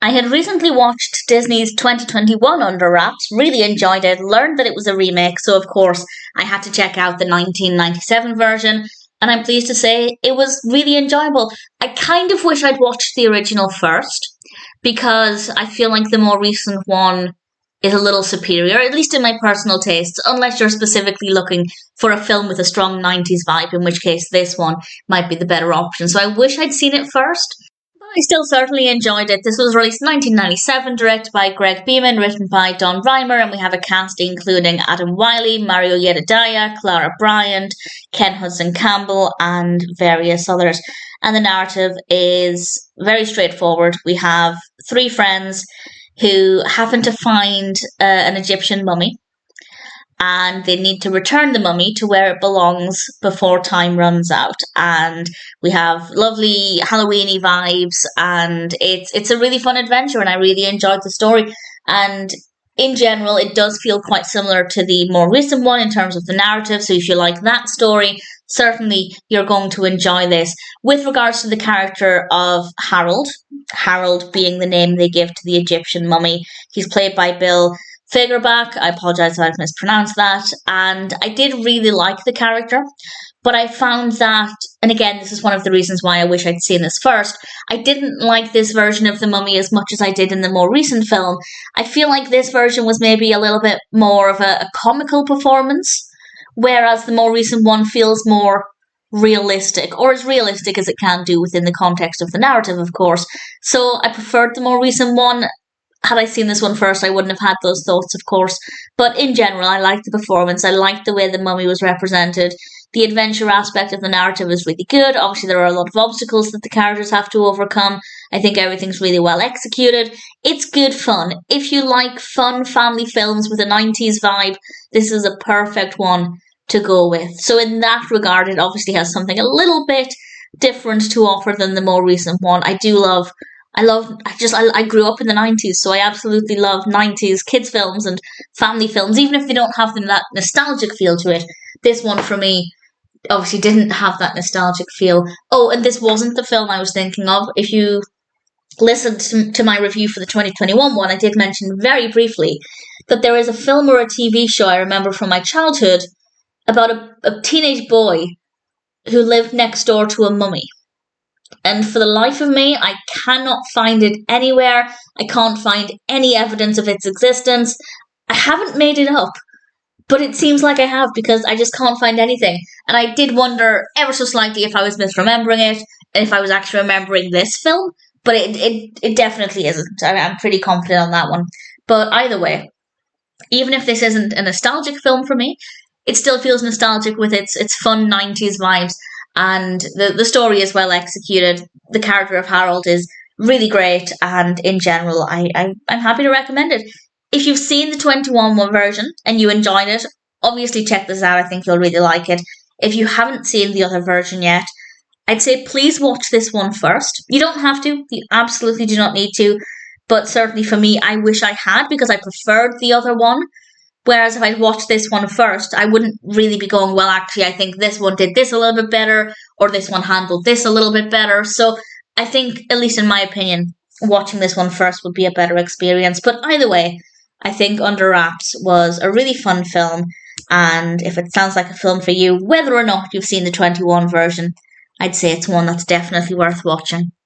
I had recently watched Disney's 2021 Under Wraps, really enjoyed it, learned that it was a remake, so of course I had to check out the 1997 version, and I'm pleased to say it was really enjoyable. I kind of wish I'd watched the original first, because I feel like the more recent one is a little superior, at least in my personal tastes, unless you're specifically looking for a film with a strong 90s vibe, in which case this one might be the better option. So I wish I'd seen it first. I still certainly enjoyed it. This was released in 1997, directed by Greg Beeman, written by Don Reimer, and we have a cast including Adam Wylie, Mario Yedidia, Clara Bryant, Ken Hudson Campbell, and various others. And the narrative is very straightforward. We have three friends who happen to find an Egyptian mummy, and they need to return the mummy to where it belongs before time runs out. And we have lovely Halloweeny vibes, and it's a really fun adventure, and I really enjoyed the story. And in general, it does feel quite similar to the more recent one in terms of the narrative, so if you like that story, certainly you're going to enjoy this. With regards to the character of Harold being the name they give to the Egyptian mummy, he's played by Bill Fagerbakke. I apologise if I've mispronounced that. And I did really like the character, but I found that, and again, this is one of the reasons why I wish I'd seen this first, I didn't like this version of the mummy as much as I did in the more recent film. I feel like this version was maybe a little bit more of a comical performance, whereas the more recent one feels more realistic, or as realistic as it can do within the context of the narrative, of course. So I preferred the more recent one. Had I seen this one first, I wouldn't have had those thoughts, of course. But in general, I liked the performance. I liked the way the mummy was represented. The adventure aspect of the narrative is really good. Obviously, there are a lot of obstacles that the characters have to overcome. I think everything's really well executed. It's good fun. If you like fun family films with a 90s vibe, this is a perfect one to go with. So in that regard, it obviously has something a little bit different to offer than the more recent one. I grew up in the 90s, so I absolutely love 90s kids films and family films, even if they don't have that nostalgic feel to it. This one, for me, obviously didn't have that nostalgic feel. Oh, and this wasn't the film I was thinking of. If you listened to my review for the 2021 one, I did mention very briefly that there is a film or a TV show I remember from my childhood about a teenage boy who lived next door to a mummy. And for the life of me, I cannot find it anywhere. I can't find any evidence of its existence. I haven't made it up, but it seems like I have, because I just can't find anything. And I did wonder ever so slightly if I was misremembering it, and if I was actually remembering this film, but it definitely isn't. I'm pretty confident on that one. But either way, even if this isn't a nostalgic film for me, it still feels nostalgic with its fun 90s vibes. And the story is well executed. The character of Harold is really great, and in general, I'm happy to recommend it. If you've seen the 21 version and you enjoyed it, obviously check this out. I think you'll really like it. If you haven't seen the other version yet, I'd say please watch this one first. You don't have to. You absolutely do not need to. But certainly for me, I wish I had, because I preferred the other one. Whereas if I'd watched this one first, I wouldn't really be going, well, actually, I think this one did this a little bit better, or this one handled this a little bit better. So I think, at least in my opinion, watching this one first would be a better experience. But either way, I think Under Wraps was a really fun film. And if it sounds like a film for you, whether or not you've seen the 21 version, I'd say it's one that's definitely worth watching.